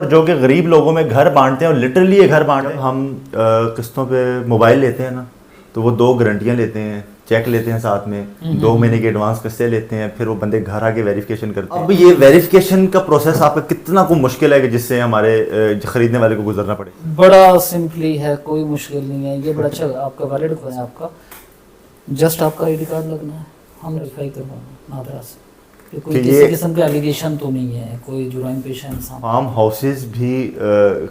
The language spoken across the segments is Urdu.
جو کہ غریب لوگوں میں گھر بانٹتے ہیں اور لٹرلی یہ گھر بانٹتے ہیں. ہم قسطوں پہ موبائل لیتے ہیں نا تو وہ 2 گارنٹیاں لیتے ہیں, چیک لیتے ہیں ساتھ میں, 2 مہینے کے ایڈوانس قسطیں لیتے ہیں, پھر وہ بندے گھر آ کے ویریفیکیشن کرتے ہیں. اب یہ ویریفیکیشن کا پروسیس آپ کا کتنا کو مشکل ہے کہ جس سے ہمارے خریدنے والے کو گزرنا پڑے؟ بڑا سمپلی ہے, کوئی مشکل نہیں ہے. یہ بڑا اچھا آپ کا ویلڈ ہے, آپ کا جسٹ آپ کا آئی ڈی کارڈ لگنا ہے, ہم ویریفائی کروانا نادرا سے. کوئی کسی قسم کے ایلیگیشن تو نہیں ہے, کوئی جرائم پیشہ انسان. فارم ہاؤسز بھی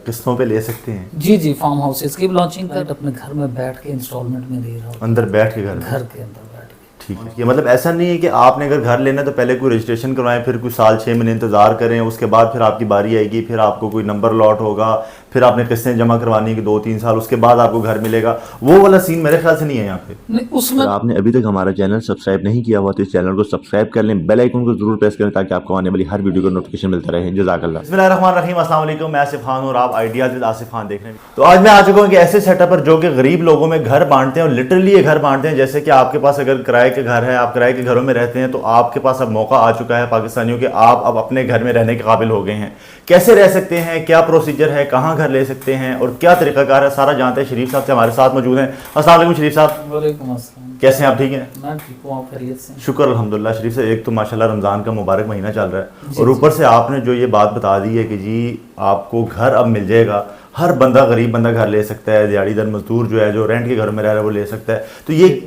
قسطوں پہ لے سکتے ہیں؟ جی فارم ہاؤسز کی لانچنگ کر اپنے گھر میں بیٹھ کے انسٹالمنٹ میں دے رہا ہوں, اندر بیٹھ کے گھر کے اندر بیٹھ کے. ٹھیک ہے. یہ مطلب ایسا نہیں ہے کہ آپ نے اگر گھر لینا ہے تو پہلے کوئی رجسٹریشن کروائیں, پھر کوئی سال 6 مہینے انتظار کریں, اس کے بعد پھر آپ کی باری آئے گی, پھر آپ کو کوئی نمبر لاٹ ہوگا, پھر آپ نے قسطیں جمع کروانی کہ 2-3 سال, اس کے بعد آپ کو گھر ملے گا. وہ والا سین میرے خیال سے نہیں ہے یہاں پہ. اس میں آپ نے ابھی تک ہمارا چینل سبسکرائب نہیں کیا ہوا تو اس چینل کو سبسکرائب کر لیں, بیل آئیکن کو ضرور پریس کریں تاکہ آپ کو آنے والی ہر ویڈیو کا نوٹیفیکیشن ملتا رہے. جزاک اللہ. بسم اللہ الرحمن الرحیم. السلام علیکم, میں آصف خان ہوں اور آپ آئیڈیاز ود آصف خان دیکھ رہے ہیں. تو آج میں آ چکا ہوں کہ ایسے سیٹ اپ پر جو کہ غریب لوگوں میں گھر بانٹتے ہیں اور لٹرلی یہ گھر بانٹتے ہیں. جیسے کہ آپ کے پاس اگر کرائے کے گھر ہے, آپ کرائے کے گھروں میں رہتے ہیں, تو آپ کے پاس اب موقع آ چکا ہے پاکستانیوں کہ آپ اب اپنے گھر میں رہنے کے قابل ہو گئے ہیں. کیسے رہ سکتے ہیں, کیا پروسیجر ہے, کہاں گھر لے سکتے ہیں اور کیا طریقہ کار ہے, سارا جانتے ہیں. شریف صاحب سے ہمارے ساتھ موجود ہیں. السلام علیکم شریف صاحب. وعلیکم السلام. کیسے ہیں آپ؟ ٹھیک ہیں؟ میں ٹھیک ہوں, آپ خیریت سے؟ شکر الحمدللہ. شریف سے ایک تو ماشاءاللہ رمضان کا مبارک مہینہ چل رہا ہے, اور اوپر سے آپ نے جو یہ بات بتا دی ہے کہ جی آپ کو گھر اب مل جائے گا, ہر بندہ غریب بندہ گھر لے سکتا ہے, دیہڑی در مزدور جو ہے جو رینٹ کے گھر میں رہ رہا ہے وہ لے سکتا ہے. تو یہ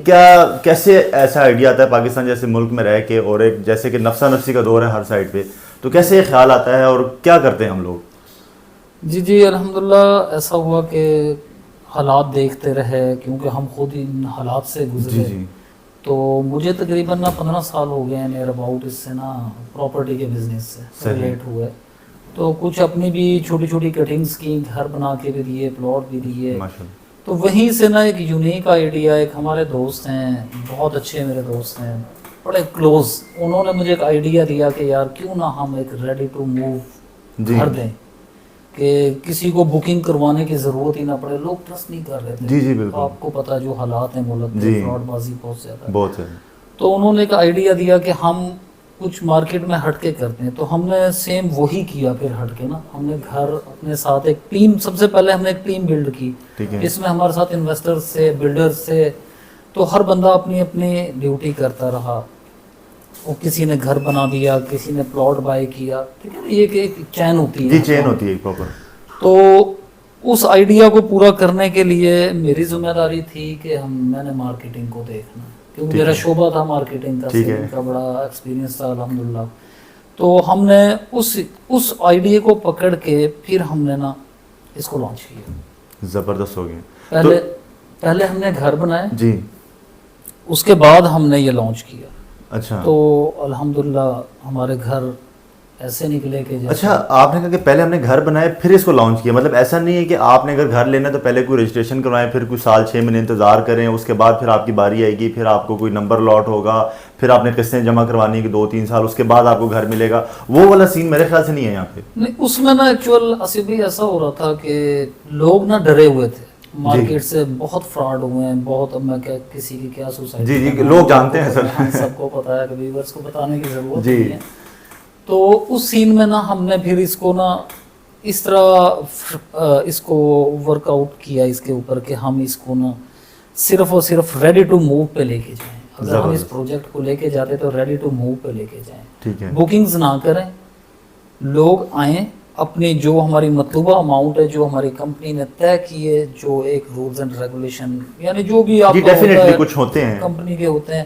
کیسے ایسا آئیڈیا آتا ہے پاکستان جیسے ملک میں رہ کے, اور ایک جیسے کہ نفسا نفسی کا دور ہے ہر سائڈ پہ, تو کیسے یہ خیال آتا ہے اور کیا کرتے ہیں ہم لوگ؟ جی الحمدللہ ایسا ہوا کہ حالات دیکھتے رہے, کیونکہ ہم خود ان حالات سے گزرے. تو مجھے تقریباً 15 سال ہو گئے ہیں نیر اباؤٹ اس سے نا پراپرٹی کے بزنس سے ریلیٹ ہوئے. تو کچھ اپنی بھی چھوٹی چھوٹی کٹنگز کی, گھر بنا کے بھی دیے, پلاٹ بھی دیے. تو وہیں سے نا ایک یونیک آئیڈیا, ایک ہمارے دوست ہیں, بہت اچھے میرے دوست ہیں, بڑے کلوز, انہوں نے مجھے ایک آئیڈیا دیا کہ یار کیوں نہ ہم ایک ریڈی ٹو موو گھر دیں, کہ کسی کو بکنگ کروانے کی ضرورت ہی نہ پڑے. لوگ ٹرسٹ نہیں کر رہے تھے. جی بالکل, آپ کو پتا جو حالات ہیں ملک میں, فراڈ بازی بہت زیادہ بہت ہے. تو انہوں نے ایک آئیڈیا دیا کہ ہم کچھ مارکیٹ میں ہٹ کے کرتے ہیں. تو ہم نے سیم وہی کیا پھر ہٹ کے نا. ہم نے گھر اپنے ساتھ ایک ٹیم, سب سے پہلے ہم نے ایک ٹیم بلڈ کی, اس میں ہمارے ساتھ انویسٹر سے, بلڈر سے. تو ہر بندہ اپنی اپنی ڈیوٹی کرتا رہا. وہ کسی نے گھر بنا دیا, کسی نے پلاٹ بائی کیا. ٹھیک ہے, یہ ایک چین ہوتی ہے. جی چین ہوتی ہے پراپر. تو اس آئیڈیا کو پورا کرنے کے لیے میری ذمہ داری تھی کہ میں نے مارکیٹنگ کو دیکھنا, کیونکہ میرا شعبہ تھا مارکیٹنگ کا, سیلنگ کا بڑا ایکسپیرینس تھا الحمدللہ. تو ہم نے اس آئیڈیا کو پکڑ کے پھر ہم نے نا اس کو لانچ کیا. زبردست ہو گیا. پہلے ہم نے گھر بنائے جی, اس کے بعد ہم نے یہ لانچ کیا. اچھا. تو الحمدللہ ہمارے گھر ایسے نکلے کہ اچھا, آپ نے کہا کہ پہلے ہم نے گھر بنائے پھر اس کو لانچ کیا. مطلب ایسا نہیں ہے کہ آپ نے اگر گھر لینا ہے تو پہلے کوئی رجسٹریشن کروائیں, پھر کوئی سال 6 مہینے انتظار کریں, اس کے بعد پھر آپ کی باری آئے گی, پھر آپ کو کوئی نمبر لاٹ ہوگا, پھر آپ نے قسطیں جمع کروانی کہ 2-3 سال, اس کے بعد آپ کو گھر ملے گا. وہ والا سین میرے خیال سے نہیں ہے یہاں پہ. نہیں, اس میں نا ایکچوئل آصف بھائی ایسا ہو رہا تھا کہ لوگ نا ڈرے ہوئے تھے. مارکیٹ سے بہت فراڈ ہوئے ہیں, بہت. اب میں کسی کی کیا سوسائٹی, جی لوگ جانتے ہیں سر, سب کو پتا ہے, کہ ویورز کو بتانے کی ضرورت نہیں ہے. تو اس سین میں نا ہم نے پھر اس کو نا اس طرح اس کو ورک آؤٹ کیا اس کے اوپر کہ ہم اس کو نا صرف اور صرف ریڈی ٹو موو پہ لے کے جائیں. اگر ہم اس پروجیکٹ کو لے کے جاتے تو ریڈی ٹو موو پہ لے کے جائیں. ٹھیک ہے, بکنگز نہ کریں, لوگ آئیں, اپنی جو ہماری مطلوبہ اماؤنٹ ہے, جو ہماری کمپنی نے طے کی ہے, جو ایک رولز اینڈ ریگولیشن, یعنی جو بھی آپ کچھ ہوتے ہیں کمپنی کے ہوتے ہیں,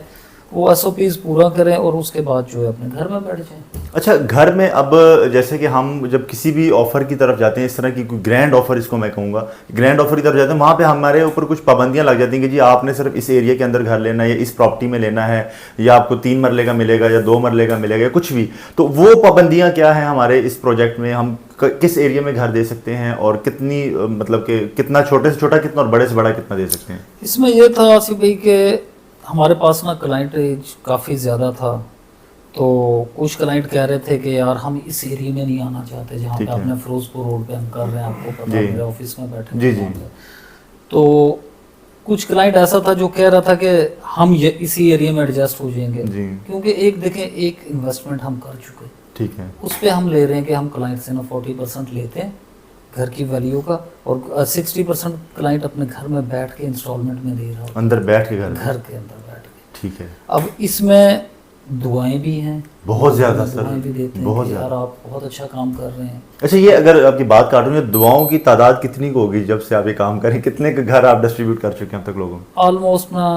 وہ ایس او پیز پورا کریں, اور اس کے بعد جو ہے اپنے گھر میں بیٹھ جائیں. اچھا, گھر میں اب جیسے کہ ہم جب کسی بھی آفر کی طرف جاتے ہیں, اس طرح کی کوئی گرینڈ آفر, اس کو میں کہوں گا گرینڈ آفر کی طرف جاتے ہیں, وہاں پہ ہمارے اوپر کچھ پابندیاں لگ جاتی ہیں کہ جی آپ نے صرف اس ایریا کے اندر گھر لینا ہے, یا اس پراپرٹی میں لینا ہے, یا آپ کو 3 مرلے کا ملے گا, یا 2 مرلے کا ملے گا, کچھ بھی. تو وہ پابندیاں کیا ہیں ہمارے اس پروجیکٹ میں؟ ہم کس ایریا میں گھر دے سکتے ہیں, اور کتنی, مطلب کہ کتنا چھوٹے سے چھوٹا کتنا, اور بڑے سے بڑا کتنا دے سکتے ہیں؟ اس میں یہ تھا آصف بھائی کہ ہمارے پاس نا کلائنٹ کافی زیادہ تھا. تو کچھ کلائنٹ کہہ رہے تھے کہ یار ہم اس ایریا میں نہیں آنا چاہتے جہاں پہ آپ نے فیروز پور روڈ پہ ہم کر رہے ہیں, آپ کو پتا ہے, میرے آفس میں بیٹھے ہیں. تو کچھ کلائنٹ ایسا تھا جو کہہ رہا تھا کہ ہم اسی ایریا میں ایڈجسٹ ہو جائیں گے, کیونکہ ایک دیکھیں ایک انویسٹمنٹ ہم کر چکے, ٹھیک ہے. اس پہ ہم لے رہے ہیں کہ ہم کلائنٹ سے نا 40% لیتے ہیں گھر کی ویلیو کا, اور 60% کلائنٹ اپنے گھر میں بیٹھ کے انسٹالمنٹ میں دے رہا ہوتا ہے, اندر بیٹھ کے گھر کے اندر بیٹھ کے. ٹھیک ہے. اب اس میں دعائیں بھی ہیں, بہت زیادہ سر, دعائیں بھی دیتے ہیں بہت کہ زیادہ. یار آپ بہت اچھا کام کر رہے ہیں. اچھا یہ اگر آپ کی بات کاٹوں, یہ دعاؤں کی تعداد کتنی کو ہوگی جب سے آپ یہ کام کریں, کتنے کے گھر آپ ڈسٹریبیوٹ کر چکے ہیں اب تک لوگوں میں؟ آلموسٹ نا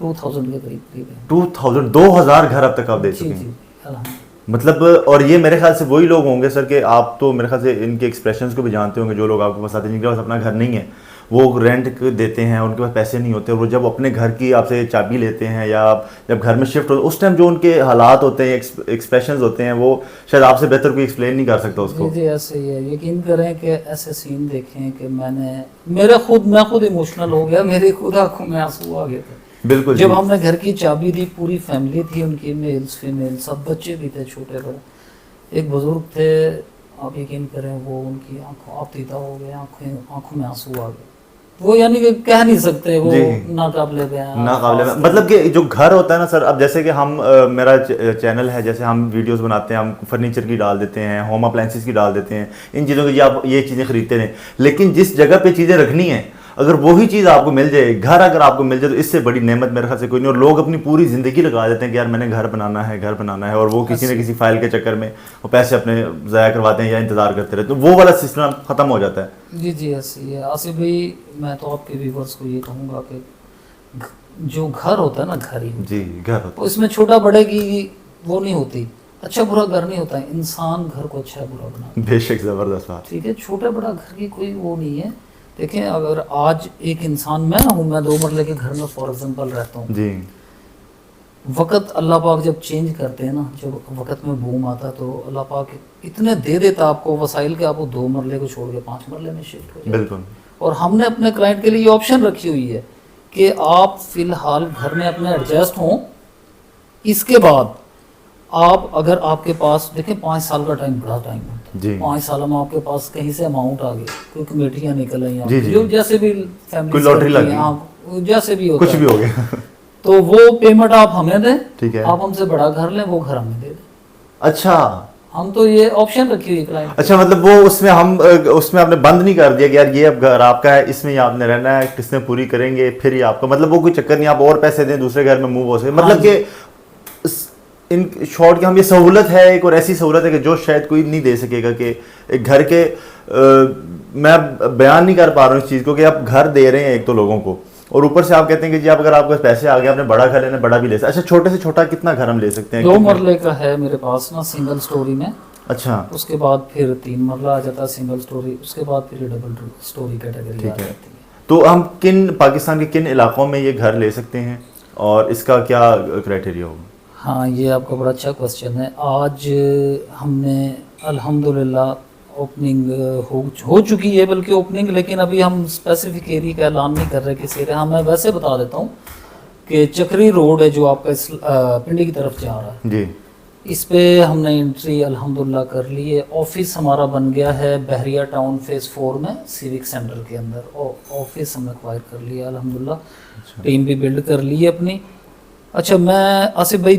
2000 کے قریب ہے. 2000 گھر اب تک آپ دے چکے ہیں. جی الحمد. مطلب, اور یہ میرے خیال سے وہی لوگ ہوں گے سر کہ آپ تو میرے خیال سے ان کے ایکسپریشنس کو بھی جانتے ہوں گے, جو لوگ آپ کے پاس آتے ہیں جن کے پاس اپنا گھر نہیں ہے, وہ رینٹ دیتے ہیں, ان کے پاس پیسے نہیں ہوتے, وہ جب اپنے گھر کی آپ سے چابی لیتے ہیں یا جب گھر میں شفٹ ہوتے اس ٹائم جو ان کے حالات ہوتے ہیں, ایکسپریشنز ہوتے ہیں, وہ شاید آپ سے بہتر کوئی ایکسپلین نہیں کر سکتا اس کو. جی ایسے ہی ہے. یقین کریں کہ ایسے سین دیکھیں کہ میں خود ایموشنل ہو گیا, میری خود آنکھوں میں آنسو آ گئے تھے. بالکل. جب ہم نے گھر کی چابی دی, پوری فیملی تھی ان کی, میلز فیمیل سب, بچے بھی تھے چھوٹے بڑے. ایک بزرگ تھے, آپ یقین کریں وہ ان کی آنکھوں آپتیتا ہو گیا, آنکھوں میں آنسو آ گئے. وہ یعنی کہ کہہ نہیں سکتے, وہ ناقابل بیان. مطلب کہ جو گھر ہوتا ہے نا سر, اب جیسے کہ ہم, میرا چینل ہے, جیسے ہم ویڈیوز بناتے ہیں, ہم فرنیچر کی ڈال دیتے ہیں, ہوم اپلائنسز کی ڈال دیتے ہیں, ان چیزوں کی آپ یہ چیزیں خریدتے ہیں, لیکن جس جگہ پہ چیزیں رکھنی ہیں اگر وہی چیز آپ کو مل جائے, گھر اگر آپ کو مل جائے, تو اس سے بڑی نعمت میرے خیال سے کوئی نہیں. اور لوگ اپنی پوری زندگی لگا دیتے ہیں کہ یار میں نے گھر بنانا ہے, اور وہ کسی نہ کسی فائل کے چکر میں وہ پیسے اپنے ضائع کرواتے ہیں یا انتظار کرتے رہتے ہیں, تو وہ والا سسٹم ختم ہو جاتا ہے. جی ایسی ہے. آصف بھائی میں تو آپ کے ویورز کو یہ کہوں گا کہ جو گھر ہوتا ہے نا, گھر ہی گھر ہوتا ہے, اس میں چھوٹا بڑے کی وہ نہیں ہوتی, اچھا برا گھر نہیں ہوتا ہے, انسان گھر کو اچھا برا بنا. بے شک, زبردست بات. ٹھیک ہے, چھوٹا بڑا گھر کی کوئی وہ نہیں ہے. دیکھیں اگر آج ایک انسان, میں 2 مرلے کے گھر میں فار ایگزامپل رہتا ہوں, جی, وقت اللہ پاک جب چینج کرتے ہیں نا, جب وقت میں بوم آتا ہے تو اللہ پاک اتنے دے دیتا آپ کو وسائل کہ آپ کو 2 مرلے کو چھوڑ کے 5 مرلے میں شفٹ ہو جائے. بالکل. اور ہم نے اپنے کلائنٹ کے لیے یہ آپشن رکھی ہوئی ہے کہ آپ فی الحال گھر میں اپنے ایڈجسٹ ہوں, اس کے بعد آپ اگر آپ کے پاس, دیکھیں 5 سال کا ٹائم بڑا ٹائم ہوتا ہے, 5 سال میں آپ کے پاس کہیں سے اماؤنٹ آ گئی, کوئی کمیٹیاں نکل آئی, جو جیسے بھی کوئی لاٹری لگ فیملی جیسے بھی ہوتا کچھ بھی ہو گیا, تو وہ پیمنٹ آپ ہمیں دیں, ٹھیک ہے, آپ ہم سے بڑا گھر لیں, وہ گھر ہمیں دے دیں. اچھا, ہم تو یہ آپشن رکھی ہوئی کلائنٹ. اچھا, مطلب وہ اس میں آپ نے بند نہیں کر دیا کہ یار یہ اب گھر آپ کا ہے, اس میں آپ نے رہنا ہے, کس نے پوری کریں گے پھر یہ آپ کا, مطلب وہ کوئی چکر نہیں, آپ اور پیسے دیں دوسرے گھر میں موو ہو سکے, مطلب کہ ان شارٹ کی ہم یہ سہولت ہے, ایک اور ایسی سہولت ہے کہ جو شاید کوئی نہیں دے سکے گا. کہ ایک گھر کے, میں بیان نہیں کر پا رہا ہوں اس چیز کو, کہ آپ گھر دے رہے ہیں ایک تو لوگوں کو, اور اوپر سے آپ کہتے ہیں کہ جی آپ اگر آپ کے پیسے آ گئے, آپ نے بڑا گھر لینا, بڑا بھی لے سکتے. اچھا, چھوٹے سے چھوٹا کتنا گھر ہم لے سکتے ہیں؟ 2 مرلے کا ہے میرے پاس نا, سنگل سٹوری میں. اچھا, اس کے بعد پھر 3 مرلہ آ جاتا ہے سنگل سٹوری, اس کے بعد پھر ڈبل سٹوری کیٹیگری آ جاتی ہے. تو ہم پاکستان کے کن علاقوں میں یہ گھر لے سکتے ہیں اور اس کا کیا کرائٹیریا ہوگا؟ ہاں, یہ آپ کا بڑا اچھا کوسچن ہے. آج ہم نے الحمدللہ اوپننگ ہو چکی ہے, بلکہ اوپننگ, لیکن ابھی ہم اسپیسیفک ایریا کا اعلان نہیں کر رہے کس ایریا. ہاں, میں ویسے بتا دیتا ہوں کہ چکری روڈ ہے جو آپ کا پنڈی کی طرف جا رہا ہے, جی, اس پہ ہم نے انٹری الحمدللہ کر لی ہے. آفس ہمارا بن گیا ہے بحریہ ٹاؤن فیز 4 میں, سیوک سینٹر کے اندر. آفس ہم نے ایکوائر کر لیا الحمدللہ, ٹیم بھی بلڈ کر لی ہے اپنی. اچھا, میں آصف بھائی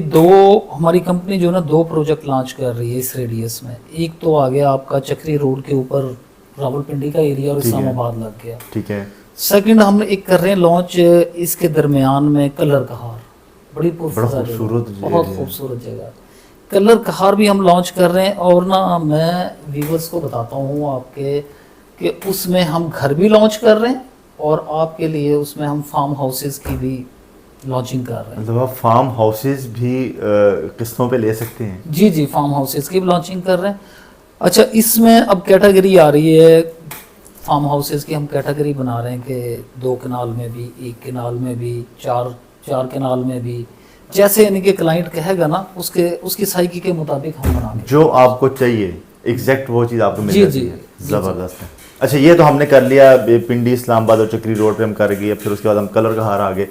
ہماری کمپنی جو ہے نا 2 پروجیکٹ لانچ کر رہی ہے اس ریڈیس میں. ایک تو آ گیا آپ کا چکری روڈ کے اوپر راول پنڈی کا ایریا اور اسلام آباد لگ گیا, ٹھیک ہے. سیکنڈ ہم نے ایک کر رہے ہیں لانچ اس کے درمیان میں کلر کہار, بڑی خوبصورت, بہت خوبصورت جگہ. کلر کہار بھی ہم لانچ کر رہے ہیں. اور نا میں ویورز کو بتاتا ہوں آپ کے کہ اس میں ہم گھر بھی لانچ کر رہے ہیں, اور آپ کے لیے اس میں ہم فارم ہاؤسز کی بھی لانچنگ کر رہے ہیں. مطلب آپ فارم ہاؤسز بھی قسطوں پہ لے سکتے ہیں؟ جی, فارم ہاؤسز کی بھی لانچنگ کر رہے ہیں. اچھا, اس میں اب کیٹیگری آ رہی ہے فارم ہاؤسز کی, ہم کیٹیگری بنا رہے ہیں کہ 2 کنال میں بھی, 1 کنال میں بھی, 4 کنال میں بھی, جیسے یعنی کہ کلائنٹ کہے گا نا اس کی سائیکی کے مطابق ہم بنا جو آپ کو چاہیے ایگزیکٹ وہ چیز آپ کو مل جاتی ہے. زبردست ہے. اچھا, یہ تو ہم نے کر لیا پنڈی, اسلام آباد اور چکری روڈ پہ ہم کر گئے. پھر اس کے بعد ہم کلر کہار آ گئے.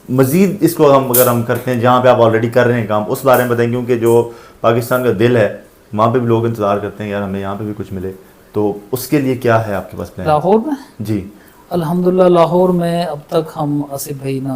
مزید اس کو اگر ہم کرتے ہیں جہاں پہ آپ آلریڈی کر رہے ہیں کام, اس بارے میں بتائیں, کیونکہ جو پاکستان کا دل ہے وہاں پہ بھی لوگ انتظار کرتے ہیں یار ہمیں یہاں پہ بھی کچھ ملے, تو اس کے لیے کیا ہے آپ کے پاس پلان؟ لاہور میں جی, الحمدللہ لاہور میں اب تک ہم آصف بھائی نا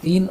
3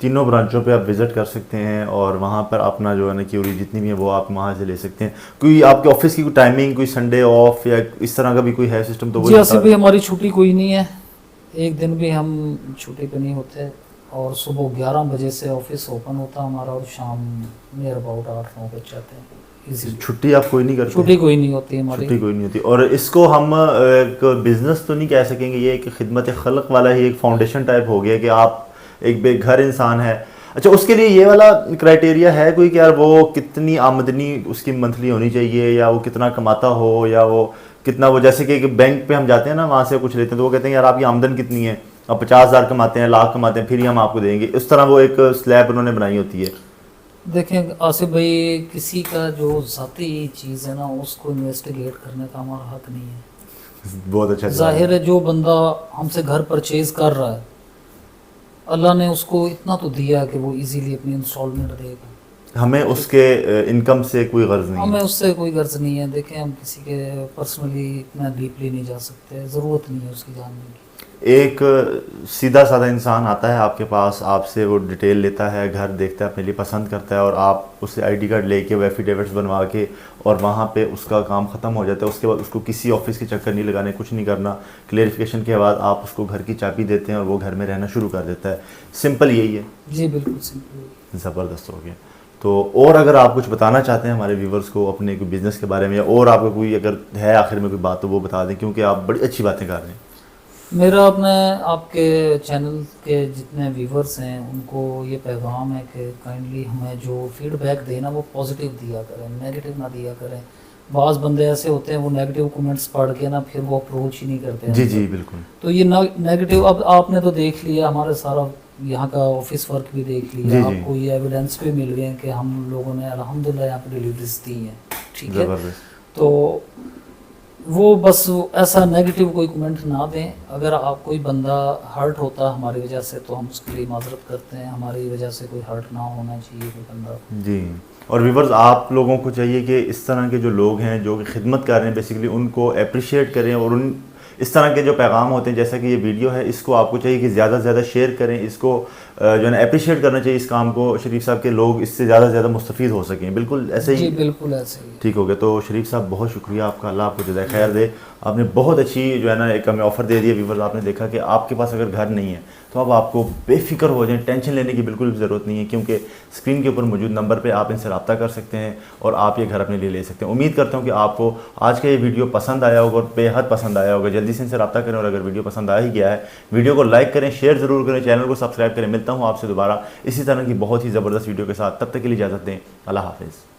تینوں برانچوں پہ آپ وزٹ کر سکتے ہیں اور وہاں پر اپنا جو ہے نا کیوری جتنی بھی ہے وہ آپ وہاں سے لے سکتے ہیں. کوئی آپ کے آفس کی کوئی ٹائمنگ، کوئی سنڈے آف یا اس طرح کا بھی کوئی ہے سسٹم؟ تو جی آصف بھائی ہماری چھٹی کوئی نہیں ہے، ایک دن بھی ہم چھٹی پہ نہیں ہوتے، اور صبح 11 بجے سے آفس اوپن ہوتا ہمارا اور شام نیئر اباؤٹ 8-9 بج جاتے ہیں. چھٹی آپ کوئی نہیں کرتے؟ چھٹی کوئی نہیں ہوتی ہماری. چھٹی کوئی نہیں ہوتی. اور اس کو ہم ایک بزنس تو نہیں کہہ سکیں گے، یہ ایک خدمت خلق والا ہی ایک فاؤنڈیشن ٹائپ ہو گیا کہ آپ ایک بے گھر انسان ہے. اچھا اس کے لیے یہ والا کرائٹیریا ہے کوئی کہ یار وہ کتنی آمدنی اس کی منتھلی ہونی چاہیے، یا وہ کتنا کماتا ہو، یا وہ کتنا، وہ جیسے کہ بینک پہ ہم جاتے ہیں نا وہاں سے کچھ لیتے ہیں تو وہ کہتے ہیں یار آپ کی آمدن کتنی ہے، آپ 50,000 کماتے ہیں، لاکھ کماتے ہیں، پھر ہی ہم آپ کو دیں گے. اس طرح وہ ایک سلیب انہوں نے بنائی ہوتی ہے. دیکھیں آصف بھائی کسی کا جو ذاتی چیز ہے نا اس کو انویسٹیگیٹ کرنے کا ہمارا حق نہیں ہے. بہت اچھا. ظاہر ہے جو بندہ ہم سے گھر پرچیز کر رہا ہے اللہ نے اس کو اتنا تو دیا کہ وہ ایزیلی اپنی انسٹالمنٹ دے گا. ہمیں اس کے انکم سے کوئی غرض نہیں ہے. ہمیں اس سے کوئی غرض نہیں ہے. دیکھیں ہم کسی کے پرسنلی اتنا ڈیپلی نہیں جا سکتے، ضرورت نہیں ہے اس کی جاننے کی. ایک سیدھا سادہ انسان آتا ہے آپ کے پاس، آپ سے وہ ڈیٹیل لیتا ہے، گھر دیکھتا ہے، اپنے لیے پسند کرتا ہے، اور آپ اس سے آئی ڈی کارڈ لے کے وہ ایفیڈیوٹس بنوا کے اور وہاں پہ اس کا کام ختم ہو جاتا ہے. اس کے بعد اس کو کسی آفس کے چکر نہیں لگانے، کچھ نہیں کرنا. کلیئرفیکیشن کے بعد آپ اس کو گھر کی چابی دیتے ہیں اور وہ گھر میں رہنا شروع کر دیتا ہے. سمپل یہی ہے. جی بالکل سمپل. زبردست ہو گیا. تو اور اگر آپ کچھ بتانا چاہتے ہیں ہمارے ویورز کو اپنے کوئی بزنس کے بارے میں، یا اور آپ کو کوئی اگر ہے آخر میں کوئی بات تو وہ بتا دیں، کیونکہ آپ بڑی اچھی باتیں کر رہے ہیں. میرا اپنے آپ کے چینل کے جتنے ویورز ہیں ان کو یہ پیغام ہے کہ کائنڈلی ہمیں جو فیڈ بیک دیں نا وہ پازیٹیو دیا کریں، نیگیٹو نہ دیا کریں. بعض بندے ایسے ہوتے ہیں وہ نیگیٹو کمنٹس پڑھ کے نا پھر وہ اپروچ ہی نہیں کرتے ہیں. جی جی بالکل. تو یہ نیگیٹو اب آپ نے تو دیکھ لیا، ہمارے سارا یہاں کا آفس ورک بھی دیکھ لیا، آپ کو یہ ایویڈنس بھی مل گئے کہ ہم لوگوں نے الحمدللہ یہاں پہ ڈیلیوریز دی ہیں. ٹھیک ہے، تو وہ بس ایسا نیگیٹو کوئی کمنٹ نہ دیں. اگر آپ کوئی بندہ ہرٹ ہوتا ہے ہماری وجہ سے تو ہم اس کے لیے معذرت کرتے ہیں، ہماری وجہ سے کوئی ہرٹ نہ ہونا چاہیے کوئی بندہ. جی. اور ویورز آپ لوگوں کو چاہیے کہ اس طرح کے جو لوگ ہیں جو کہ خدمت کر رہے ہیں بیسیکلی ان کو اپریشیٹ کریں، اور ان اس طرح کے جو پیغام ہوتے ہیں جیسا کہ یہ ویڈیو ہے اس کو آپ کو چاہیے کہ زیادہ سے زیادہ شیئر کریں. اس کو جو ہے نا اپریشیٹ کرنا چاہیے اس کام کو شریف صاحب کے، لوگ اس سے زیادہ سے زیادہ مستفید ہو سکیں. بالکل ایسے ہی. جی بالکل ایسے ہی. ٹھیک ہو گیا. تو شریف صاحب بہت شکریہ آپ کا، اللہ آپ کو جزائے خیر دے. آپ نے بہت اچھی جو ہے نا ایک ہمیں آفر دے دیا. ویورز آپ نے دیکھا کہ آپ کے پاس اگر گھر نہیں ہے تو اب آپ کو بے فکر ہو جائیں، ٹینشن لینے کی بالکل بھی ضرورت نہیں ہے، کیونکہ اسکرین کے اوپر موجود نمبر پہ آپ ان سے رابطہ کر سکتے ہیں اور آپ یہ گھر اپنے لیے لے سکتے ہیں. امید کرتا ہوں کہ آپ کو آج کا یہ ویڈیو پسند آیا ہوگا اور بے حد پسند آیا ہوگا. جلدی سے ان سے رابطہ کریں، اور اگر ویڈیو پسند آ ہی گیا ہے ویڈیو کو لائک کریں، شیئر ضرور کریں، چینل کو سبسکرائب کریں. ملتا ہوں آپ سے دوبارہ اسی طرح کی بہت ہی زبردست ویڈیو کے ساتھ. تب تک کے لیے اجازت دیں. اللہ حافظ.